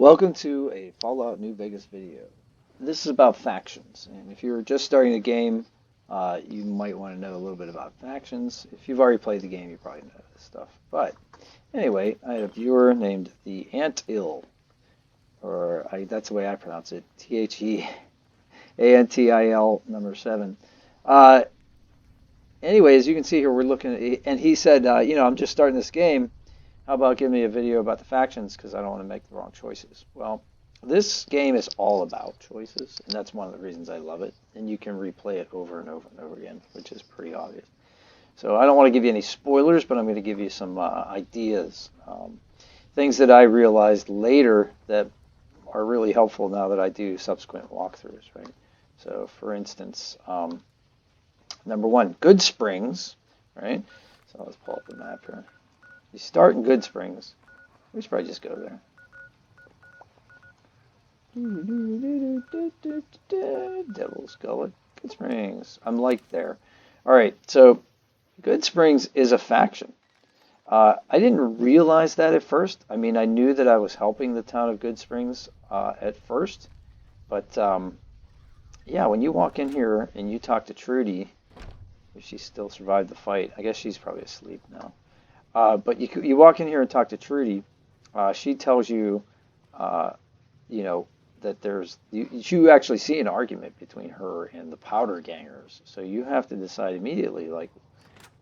Welcome to a Fallout New Vegas video. This is about factions, and if you're just starting the game, you might want to know a little bit about factions. If you've already played the game, you probably know this stuff. But anyway, I had a viewer named the Antil, that's the way I pronounce it, TheAntil number 7. Uh, anyway, as you can see here, we're looking at, and he said, I'm just starting this game. How about giving me a video about the factions because I don't want to make the wrong choices? Well, this game is all about choices, and that's one of the reasons I love it. And you can replay it over and over and over again, which is pretty obvious. So I don't want to give you any spoilers, but I'm going to give you some ideas, things that I realized later that are really helpful now that I do subsequent walkthroughs, right? So, for instance, number one, Goodsprings, right? So let's pull up the map here. You start in Goodsprings. We should probably just go there. Devil's Gullet, Goodsprings. I'm like there. All right, so Goodsprings is a faction. I didn't realize that at first. I mean, I knew that I was helping the town of Goodsprings at first, but yeah, when you walk in here and you talk to Trudy, if she still survived the fight, I guess she's probably asleep now. But you walk in here and talk to Trudy. She tells you, that you actually see an argument between her and the powder gangers. So you have to decide immediately, like,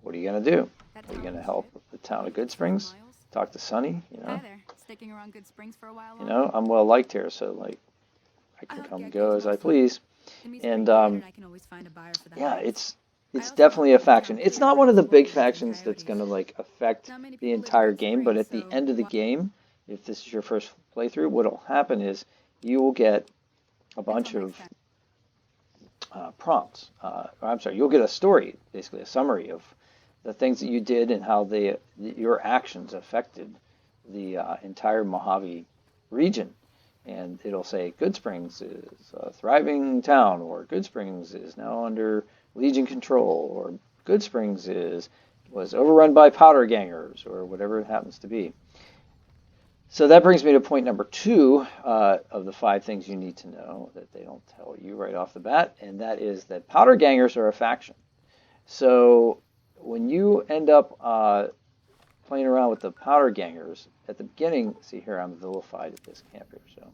what are you going to do? Are you going to help the town of Goodsprings? Talk to Sunny, Hi there. Sticking around Goodsprings for a while I'm well liked here, so like, I can come and go as I please. And yeah, it's definitely a faction. It's not one of the big factions that's going to like affect the entire game, but at the end of the game, if this is your first playthrough, what'll happen is you will get a bunch of prompts. You'll get a story, basically a summary of the things that you did and how your actions affected the entire Mojave region. And it'll say Goodsprings is a thriving town, or Goodsprings is now under Legion control, or Goodsprings was overrun by powder gangers, or whatever it happens to be. So that brings me to point number 2 of the 5 things you need to know that they don't tell you right off the bat, and that is that powder gangers are a faction. So when you end up playing around with the powder gangers at the beginning, see here, I'm vilified at this camp here, so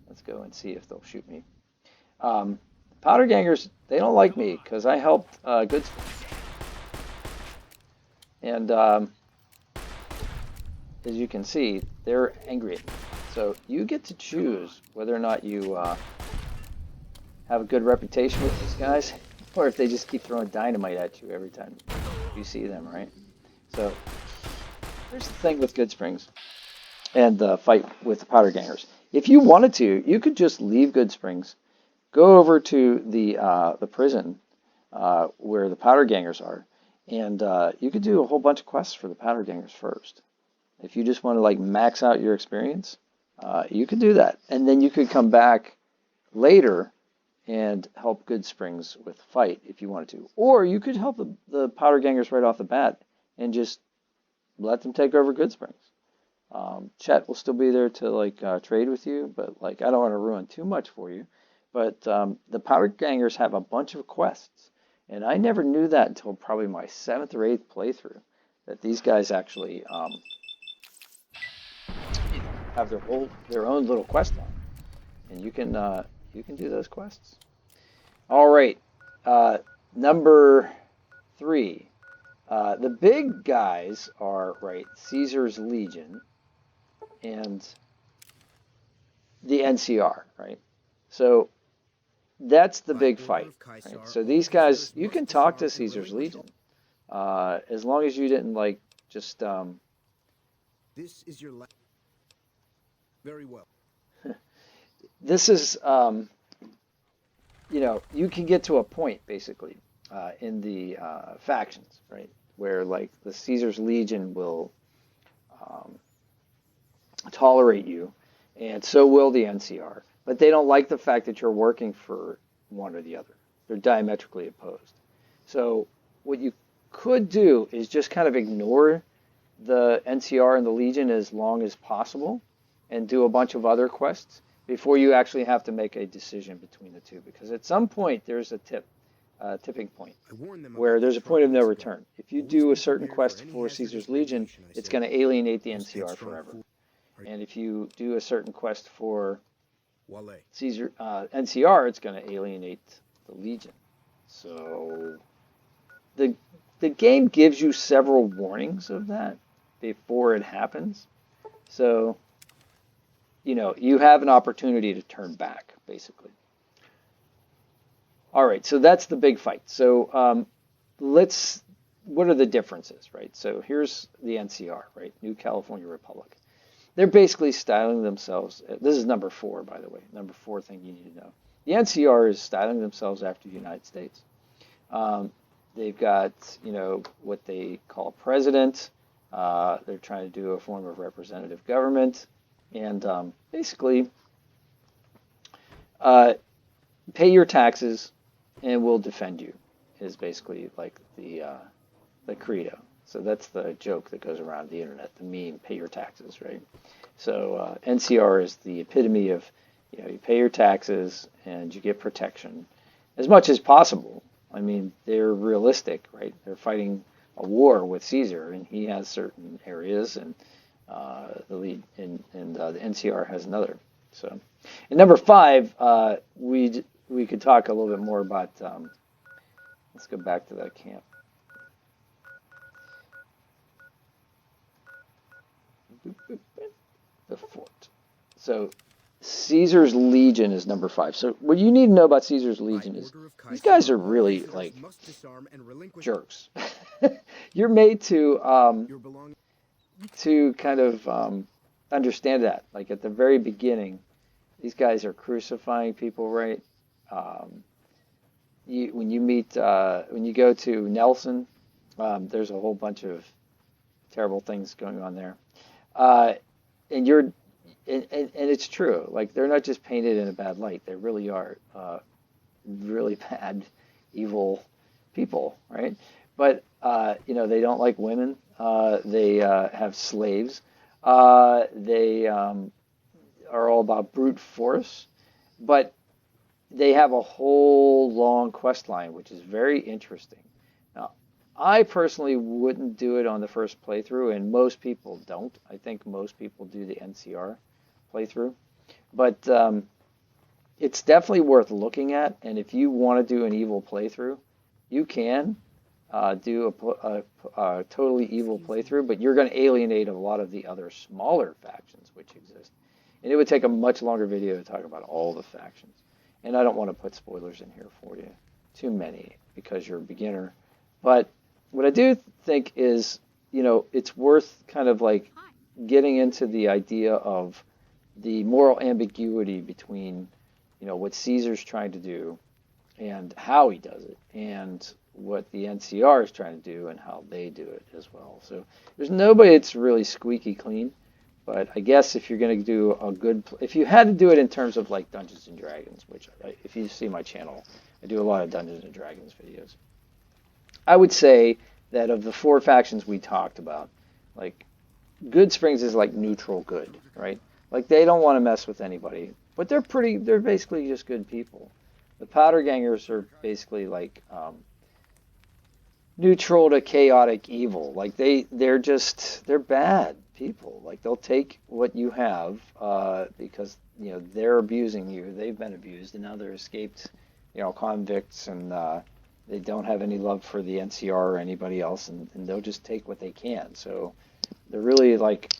let's go and see if they'll shoot me. Powder gangers, they don't like me because I helped Goodsprings. And as you can see, they're angry at me. So you get to choose whether or not you have a good reputation with these guys, or if they just keep throwing dynamite at you every time you see them, right? So here's the thing with Goodsprings and the fight with the powder gangers. If you wanted to, you could just leave Goodsprings, go over to the prison where the powder gangers are, and you could do a whole bunch of quests for the powder gangers first. If you just want to like max out your experience, you could do that, and then you could come back later and help Goodsprings with the fight if you wanted to, or you could help the powder gangers right off the bat and just let them take over Goodsprings. Chet will still be there to like trade with you, but like I don't want to ruin too much for you. But the powder gangers have a bunch of quests, and I never knew that until probably my 7th or 8th playthrough, that these guys actually have their own little quest line, and you can do those quests. All right, number 3. The big guys are, right, Caesar's Legion and the NCR, right? So that's the big fight, right? So these guys, you can talk to Caesar's Legion as long as you didn't like just This is your life. Very well. this is you can get to a point basically in the factions, right, where like the Caesar's Legion will tolerate you, and so will the NCR, but they don't like the fact that you're working for one or the other. They're diametrically opposed. So what you could do is just kind of ignore the NCR and the Legion as long as possible, and do a bunch of other quests before you actually have to make a decision between the two. Because at some point there's a tipping point I warned them where about there's this a point of no weeks ago. return. If you Always do a be certain prepared quest any for hazardous Caesar's Legion, radiation, I it's said. going to alienate the Those NCR headstrong forever. fool- And if you do a certain quest for Wale. NCR, it's going to alienate the Legion. So the the game gives you several warnings of that before it happens. So, you have an opportunity to turn back, basically. All right, so that's the big fight. So what are the differences, right? So here's the NCR, right? New California Republic. They're basically styling themselves. This is number 4, by the way. Number 4 thing you need to know. The NCR is styling themselves after the United States. Um, they've got, what they call a president. They're trying to do a form of representative government. And basically, uh, pay your taxes and we'll defend you, is basically like the credo. So that's the joke that goes around the internet, the meme, pay your taxes, right? So NCR is the epitome of, you pay your taxes and you get protection as much as possible. I mean, they're realistic, right? They're fighting a war with Caesar, and he has certain areas, and the lead, and the NCR has another. So, and number 5, we could talk a little bit more about. Let's go back to that camp. The fort. So Caesar's Legion is number 5. So what you need to know about Caesar's Legion is these guys are really like jerks. You're made to kind of understand that. Like at the very beginning, these guys are crucifying people, right? Um, when you go to Nelson, there's a whole bunch of terrible things going on there. Uh, and you're and it's true. Like they're not just painted in a bad light. They really are really bad, evil people, right? But they don't like women. They have slaves. They are all about brute force. But they have a whole long quest line, which is very interesting. Now, I personally wouldn't do it on the first playthrough, and most people don't. I think most people do the NCR playthrough, but it's definitely worth looking at. And if you want to do an evil playthrough, you can do a totally evil playthrough, but you're going to alienate a lot of the other smaller factions which exist. And it would take a much longer video to talk about all the factions. And I don't want to put spoilers in here for you, too many, because you're a beginner. But what I do think is, it's worth kind of like getting into the idea of the moral ambiguity between, what Caesar's trying to do and how he does it, and what the NCR is trying to do and how they do it as well. So there's nobody that's really squeaky clean. But I guess if you're going to do if you had to do it in terms of like Dungeons and Dragons, which if you see my channel, I do a lot of Dungeons and Dragons videos. I would say that of the 4 factions we talked about, like Goodsprings is like neutral good, right? Like they don't want to mess with anybody, but they're basically just good people. The Powder Gangers are basically like neutral to chaotic evil. Like they're bad people. Like they'll take what you have because they're abusing you. They've been abused, and now they're escaped convicts, and they don't have any love for the NCR or anybody else, and they'll just take what they can. So they're really like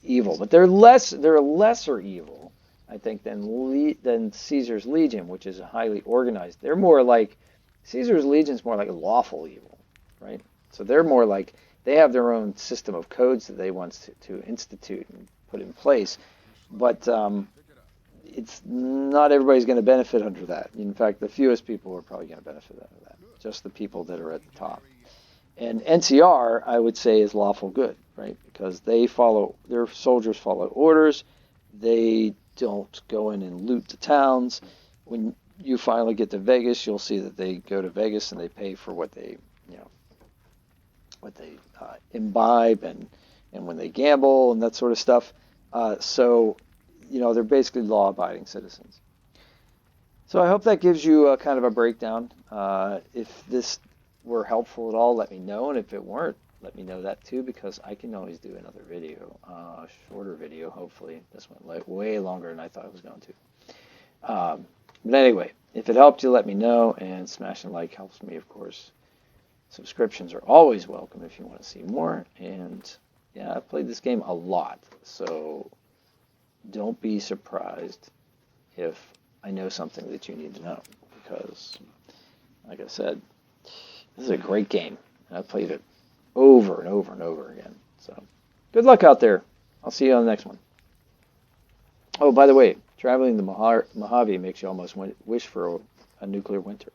evil, but they're a lesser evil, I think, than Caesar's Legion, which is highly organized. They're more like Caesar's Legion's more like lawful evil, right? So they're more like they have their own system of codes that they want to institute and put in place, but it's not everybody's going to benefit under that. In fact, the fewest people are probably going to benefit out of that, just the people that are at the top. And NCR, I would say, is lawful good, right? Because their soldiers follow orders. They don't go in and loot the towns. When you finally get to Vegas, you'll see that they go to Vegas and they pay for what they imbibe and when they gamble and that sort of stuff. So, they're basically law-abiding citizens. So I hope that gives you a kind of a breakdown. If this were helpful at all, let me know. And if it weren't, let me know that too, because I can always do another video, shorter video, hopefully. This went like way longer than I thought it was going to. But anyway, if it helped you, let me know. And smashing like helps me, of course. Subscriptions are always welcome if you want to see more. And yeah, I've played this game a lot. So don't be surprised if I know something that you need to know, because, like I said, this is a great game, and I've played it over and over and over again. So, good luck out there. I'll see you on the next one. Oh, by the way, traveling the Mojave makes you almost wish for a nuclear winter.